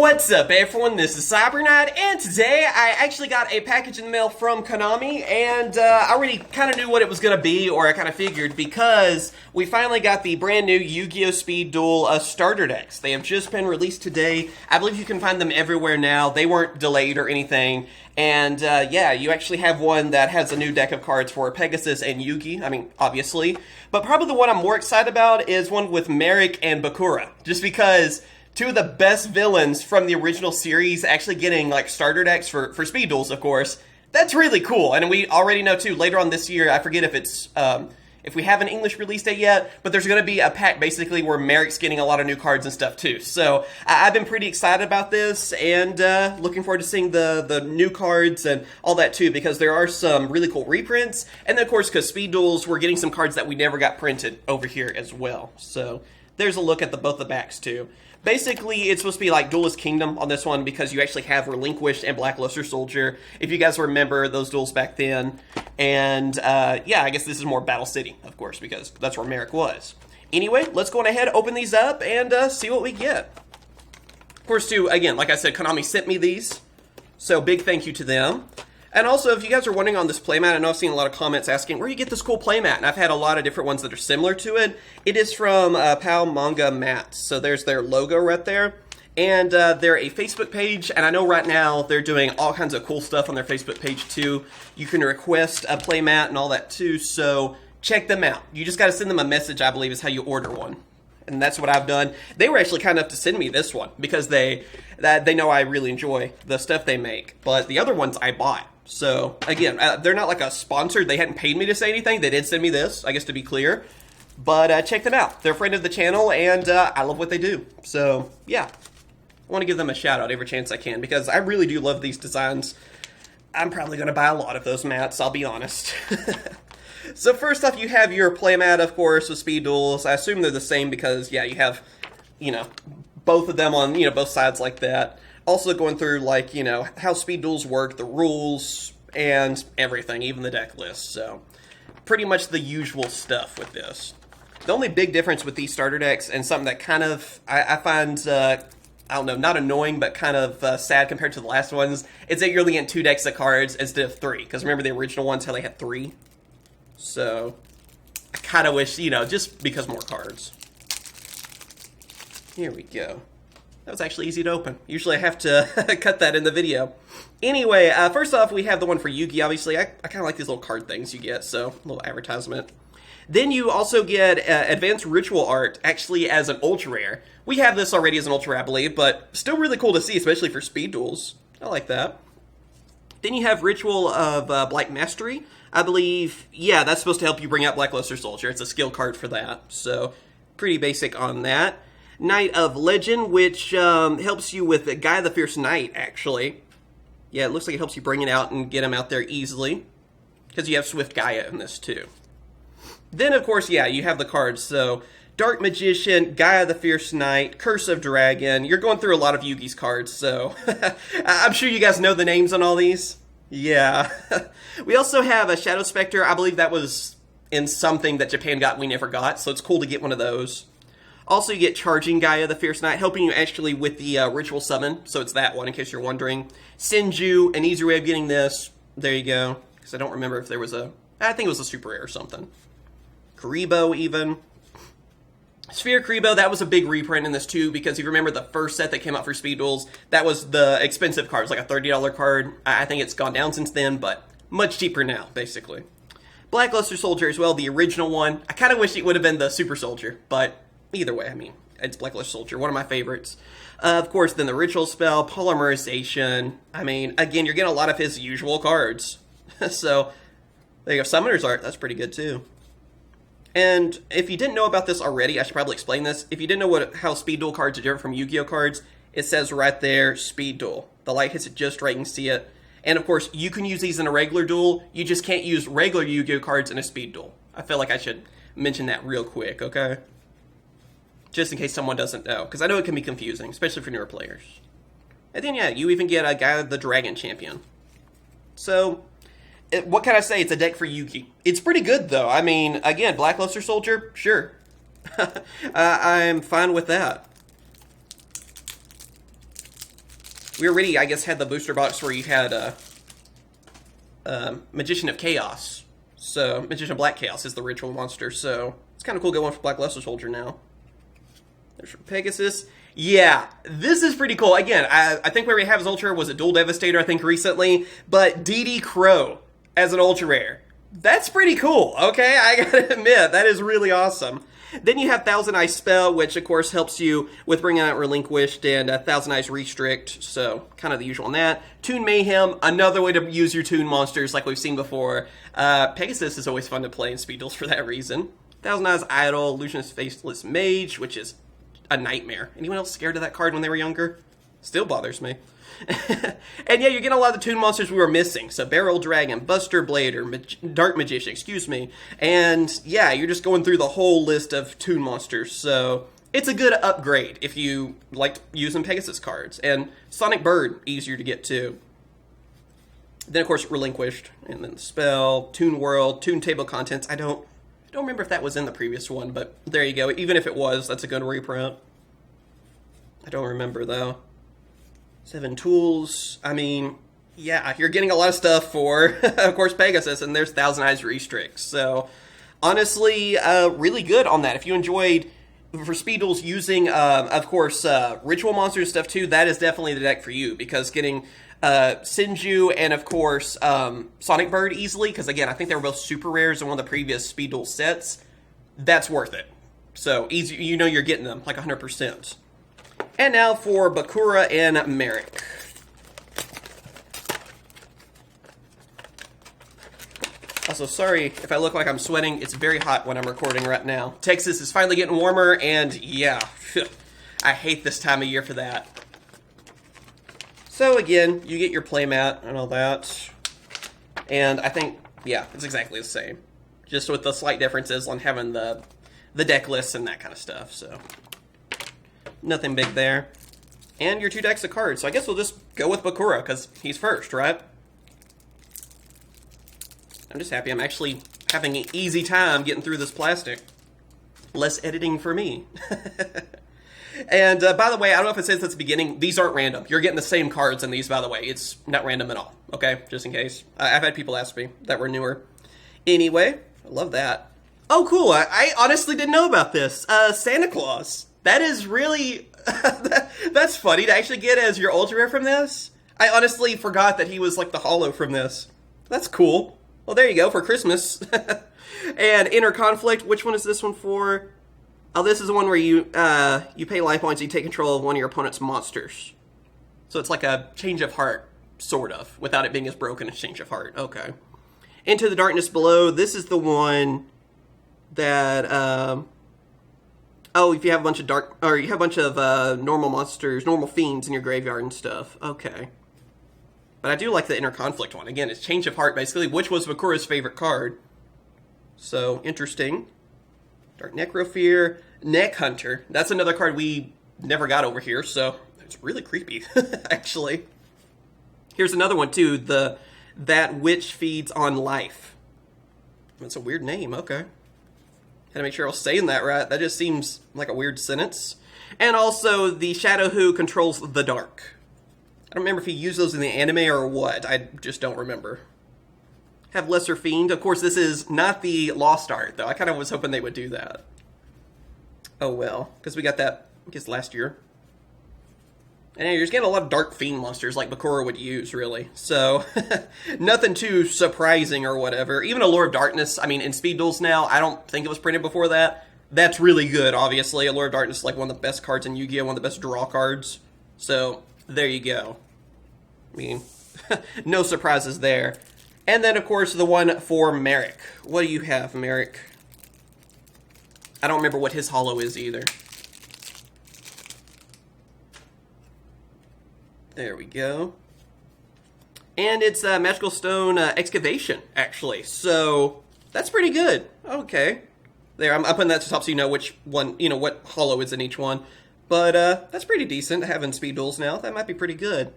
What's up everyone, this is CyberKnight, and today I actually got a package in the mail from Konami, and I already kind of knew what it was going to be, or I kind of figured, because we finally got the brand new Yu-Gi-Oh! Speed Duel starter decks. They have just been released today. I believe you can find them everywhere now. They weren't delayed or anything, and yeah, you actually have one that has a new deck of cards for Pegasus and Yugi, I mean, obviously, but probably the one I'm more excited about is one with Marik and Bakura, just because two of the best villains from the original series actually getting, like, starter decks for speed duels, of course. That's really cool, and we already know, too, later on this year, I forget if it's, if we have an English release date yet, but there's going to be a pack, basically, where Marik's getting a lot of new cards and stuff, too. So, I've been pretty excited about this, and looking forward to seeing the new cards and all that, too, because there are some really cool reprints, and then, of course, because speed duels, we're getting some cards that we never got printed over here as well. So, there's a look at both the backs, too. Basically, it's supposed to be like Duelist Kingdom on this one because you actually have Relinquished and Black Luster Soldier, if you guys remember those duels back then. And, yeah, I guess this is more Battle City, of course, because that's where Marik was. Anyway, let's go on ahead, open these up, and see what we get. Of course, too, again, like I said, Konami sent me these, so big thank you to them. And also, if you guys are wondering on this playmat, I know I've seen a lot of comments asking where you get this cool playmat, and I've had a lot of different ones that are similar to it. It is from Paomangamats, so there's their logo right there. And they're a Facebook page, and I know right now they're doing all kinds of cool stuff on their Facebook page too. You can request a playmat and all that too, so check them out. You just got to send them a message, I believe, is how you order one. And that's what I've done. They were actually kind enough to send me this one, because they know I really enjoy the stuff they make. But the other ones I bought. So, again, they're not like a sponsor. They hadn't paid me to say anything. They did send me this, I guess, to be clear. But check them out. They're a friend of the channel, and I love what they do. So, yeah. I want to give them a shout-out every chance I can, because I really do love these designs. I'm probably going to buy a lot of those mats, I'll be honest. So, first off, you have your playmat, of course, with Speed Duels. I assume they're the same because, yeah, you have, you know, both of them on, you know, both sides like that. Also going through, like, you know, how speed duels work, the rules, and everything, even the deck list. So, pretty much the usual stuff with this. The only big difference with these starter decks, and something that kind of, I find, I don't know, not annoying, but kind of sad compared to the last ones, is that you're only getting 2 decks of cards instead of 3. Because remember the original ones, how they had 3? So, I kind of wish, you know, just because more cards. Here we go. That was actually easy to open. Usually I have to cut that in the video. Anyway, first off, we have the one for Yugi, obviously. I kind of like these little card things you get, so a little advertisement. Then you also get Advanced Ritual Art, actually as an Ultra Rare. We have this already as an Ultra Rare, I believe, but still really cool to see, especially for speed duels. I like that. Then you have Ritual of Black Mastery. I believe, yeah, that's supposed to help you bring out Black Luster Soldier. It's a skill card for that, so pretty basic on that. Knight of Legend, which helps you with Guy the Fierce Knight, actually. Yeah, it looks like it helps you bring it out and get him out there easily, because you have Swift Gaia in this, too. Then, of course, yeah, you have the cards, so Dark Magician, Gaia the Fierce Knight, Curse of Dragon. You're going through a lot of Yugi's cards, so I'm sure you guys know the names on all these. Yeah. We also have a Shadow Spectre. I believe that was in something that Japan got we never got, so it's cool to get one of those. Also, you get Charging Gaia the Fierce Knight, helping you actually with the Ritual Summon, so it's that one, in case you're wondering. Senju, an easier way of getting this. There you go. Because I don't remember if there was I think it was a super rare or something. Karibo, even. Sphere Karibo, that was a big reprint in this, too, because if you remember the first set that came out for Speed Duels, that was the expensive cards, like a $30 card. I think it's gone down since then, but much cheaper now, basically. Black Luster Soldier as well, the original one. I kind of wish it would have been the Super Soldier, but either way, I mean, it's Black Luster Soldier, one of my favorites. Of course, then the Ritual Spell, Polymerization. I mean, again, you're getting a lot of his usual cards. So, there you go. Summoner's Art, that's pretty good, too. And if you didn't know about this already, I should probably explain this. If you didn't know how Speed Duel cards are different from Yu-Gi-Oh cards, it says right there, Speed Duel. The light hits it just right, you can see it. And of course, you can use these in a regular duel. You just can't use regular Yu-Gi-Oh cards in a Speed Duel. I feel like I should mention that real quick, okay? Just in case someone doesn't know, because I know it can be confusing, especially for newer players. And then, yeah, you even get a Guy the Dragon Champion. So, what can I say? It's a deck for Yugi. It's pretty good, though. I mean, again, Black Luster Soldier, sure. I'm fine with that. We already, I guess, had the booster box where you had Magician of Chaos. So, Magician of Black Chaos is the ritual monster, so it's kind of cool going for Black Luster Soldier now. There's Pegasus. Yeah, this is pretty cool. Again, I think we already have his Ultra, was it Dual Devastator, I think, recently, but DD Crow as an Ultra Rare. That's pretty cool, okay? I gotta admit, that is really awesome. Then you have Thousand Eyes Spell, which of course helps you with bringing out Relinquished, and Thousand Eyes Restrict, so kind of the usual on that. Toon Mayhem, another way to use your Toon monsters like we've seen before. Pegasus is always fun to play in Speed Duels for that reason. Thousand Eyes Idol, Illusionist Faceless Mage, which is a nightmare. Anyone else scared of that card when they were younger? Still bothers me. And yeah, you're getting a lot of the Toon monsters we were missing. So Barrel Dragon, Buster Blader, Dark Magician, excuse me. And yeah, you're just going through the whole list of Toon monsters. So it's a good upgrade if you like using Pegasus cards. And Sonic Bird, easier to get to. Then of course Relinquished, and then Spell, Toon World, Toon Table Contents. I don't remember if that was in the previous one, but there you go. Even if it was, that's a good reprint. I don't remember though. 7 tools. I mean, yeah, you're getting a lot of stuff for, of course, Pegasus, and there's Thousand Eyes Restricts. So, honestly, really good on that. If you enjoyed, for Speed Duels, using, of course, Ritual Monsters stuff too, that is definitely the deck for you, because getting Sinju and, of course, Sonic Bird easily, because, again, I think they were both super rares in one of the previous Speed Duels sets, that's worth it. So, easy, you know you're getting them, like 100%. And now for Bakura and Marik. Also, sorry if I look like I'm sweating. It's very hot when I'm recording right now. Texas is finally getting warmer, and yeah, I hate this time of year for that. So again, you get your playmat and all that. And I think, yeah, it's exactly the same. Just with the slight differences on having the deck lists and that kind of stuff, so... Nothing big there. And your 2 decks of cards. So I guess we'll just go with Bakura, because he's first, right? I'm just happy I'm actually having an easy time getting through this plastic. Less editing for me. And by the way, I don't know if it says at the beginning, these aren't random. You're getting the same cards in these, by the way. It's not random at all, okay? Just in case. I've had people ask me that were newer. Anyway, I love that. Oh, cool. I honestly didn't know about this. Santa Claus. That is really, that's funny to actually get as your Ultra Rare from this. I honestly forgot that he was like the holo from this. That's cool. Well, there you go for Christmas. And Inner Conflict, which one is this one for? Oh, this is the one where you pay life points, you take control of one of your opponent's monsters. So it's like a Change of Heart, sort of, without it being as broken as Change of Heart. Okay. Into the Darkness Below, this is the one that, oh, if you have a bunch of normal monsters, normal fiends in your graveyard and stuff. Okay. But I do like the Inner Conflict one. Again, it's Change of Heart, basically, which was Bakura's favorite card. So, interesting. Dark Necrofear. Neck Hunter. That's another card we never got over here, so it's really creepy, actually. Here's another one, too. That Which Feeds on Life. That's a weird name, okay. Had to make sure I was saying that right. That just seems like a weird sentence. And also, the Shadow Who controls the dark. I don't remember if he used those in the anime or what. I just don't remember. Have Lesser Fiend. Of course, this is not the Lost Art, though. I kind of was hoping they would do that. Oh, well. Because we got that, I guess, last year. And you're just getting a lot of Dark Fiend monsters like Bakura would use, really. So, nothing too surprising or whatever. Even Allure of Darkness, I mean, in Speed Duels now, I don't think it was printed before that. That's really good, obviously. Allure of Darkness is like one of the best cards in Yu-Gi-Oh! One of the best draw cards. So, there you go. I mean, no surprises there. And then, of course, the one for Marik. What do you have, Marik? I don't remember what his holo is either. There we go. And it's Magical Stone Excavation, actually. So, that's pretty good. Okay. There, I'm putting that to the top so you know which one, you know, what holo is in each one. But, that's pretty decent, having Speed Duels now. That might be pretty good.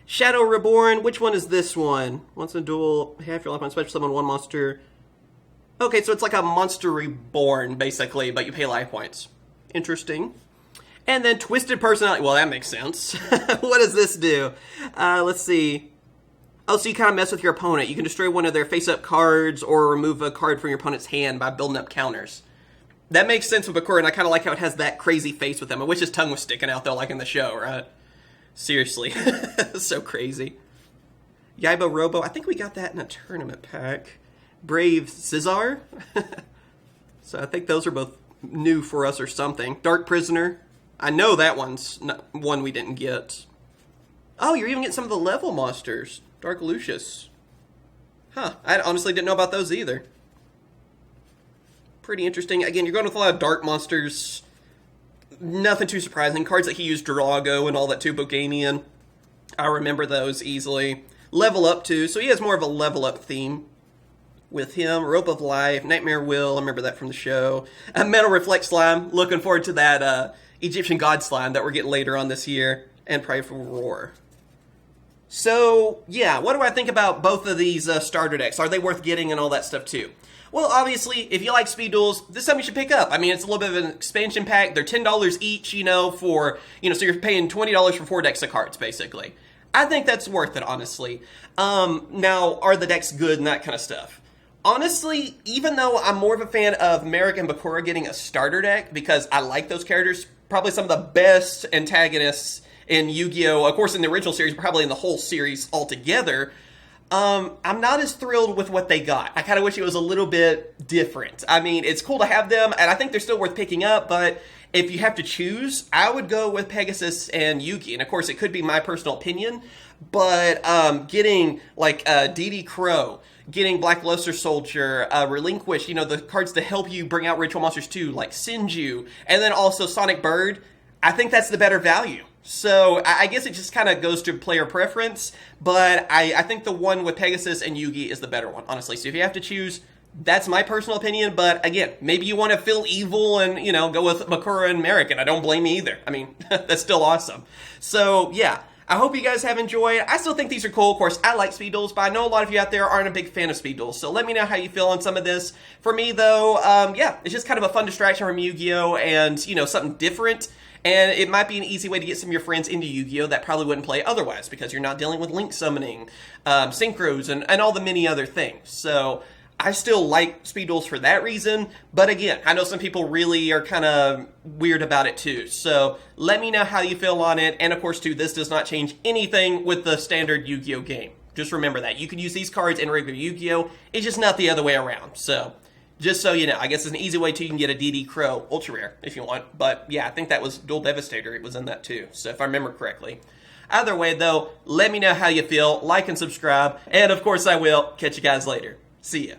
Shadow Reborn, which one is this one? Once in a duel, half your life on special summon one monster. Okay, so it's like a Monster Reborn, basically, but you pay life points. Interesting. And then Twisted Personality. Well, that makes sense. What does this do? Let's see. Oh, so you kind of mess with your opponent. You can destroy one of their face-up cards or remove a card from your opponent's hand by building up counters. That makes sense with Bakura, and I kind of like how it has that crazy face with him. I wish his tongue was sticking out, though, like in the show, right? Seriously. So crazy. Yaiba Robo. I think we got that in a tournament pack. Brave Scizor. So I think those are both new for us or something. Dark Prisoner. I know that one's not one we didn't get. Oh, you're even getting some of the level monsters. Dark Lucius. Huh. I honestly didn't know about those either. Pretty interesting. Again, you're going with a lot of dark monsters. Nothing too surprising. Cards that he used Drago and all that too, Bogamian. I remember those easily. Level Up too, so he has more of a level up theme with him. Rope of Life, Nightmare Will, I remember that from the show. Metal Reflect Slime, looking forward to that Egyptian God Slime that we're getting later on this year. And Prideful Roar. So, yeah, what do I think about both of these starter decks? Are they worth getting and all that stuff too? Well, obviously, if you like speed duels, this is something you should pick up. I mean, it's a little bit of an expansion pack. They're $10 each, you know, for, you know, so you're paying $20 for 4 decks of cards, basically. I think that's worth it, honestly. Now, are the decks good and that kind of stuff? Honestly, even though I'm more of a fan of Marik and Bakura getting a starter deck, because I like those characters, probably some of the best antagonists in Yu-Gi-Oh! Of course, in the original series, probably in the whole series altogether, I'm not as thrilled with what they got. I kind of wish it was a little bit different. I mean, it's cool to have them, and I think they're still worth picking up, but if you have to choose, I would go with Pegasus and Yugi. And of course, it could be my personal opinion, but getting like DD Crow, getting Black Luster Soldier, Relinquish, you know, the cards to help you bring out Ritual Monsters too, like Sinju, and then also Sonic Bird, I think that's the better value. So I guess it just kind of goes to player preference, but I think the one with Pegasus and Yugi is the better one, honestly. So if you have to choose, that's my personal opinion, but again, maybe you want to feel evil and, you know, go with Bakura and Marik, and I don't blame you either. I mean, that's still awesome. So, yeah, I hope you guys have enjoyed. I still think these are cool. Of course, I like speed duels, but I know a lot of you out there aren't a big fan of speed duels, so let me know how you feel on some of this. For me, though, yeah, it's just kind of a fun distraction from Yu-Gi-Oh! And, you know, something different. And it might be an easy way to get some of your friends into Yu-Gi-Oh! That probably wouldn't play otherwise, because you're not dealing with link summoning, synchros, and all the many other things. So I still like speed duels for that reason, but again, I know some people really are kind of weird about it too. So let me know how you feel on it, and of course too, this does not change anything with the standard Yu-Gi-Oh! Game. Just remember that. You can use these cards in regular Yu-Gi-Oh! It's just not the other way around. So just so you know, I guess it's an easy way too. You can get a DD Crow Ultra Rare if you want. But yeah, I think that was Dual Devastator. It was in that too, so if I remember correctly. Either way though, let me know how you feel. Like and subscribe. And of course I will. Catch you guys later. See ya.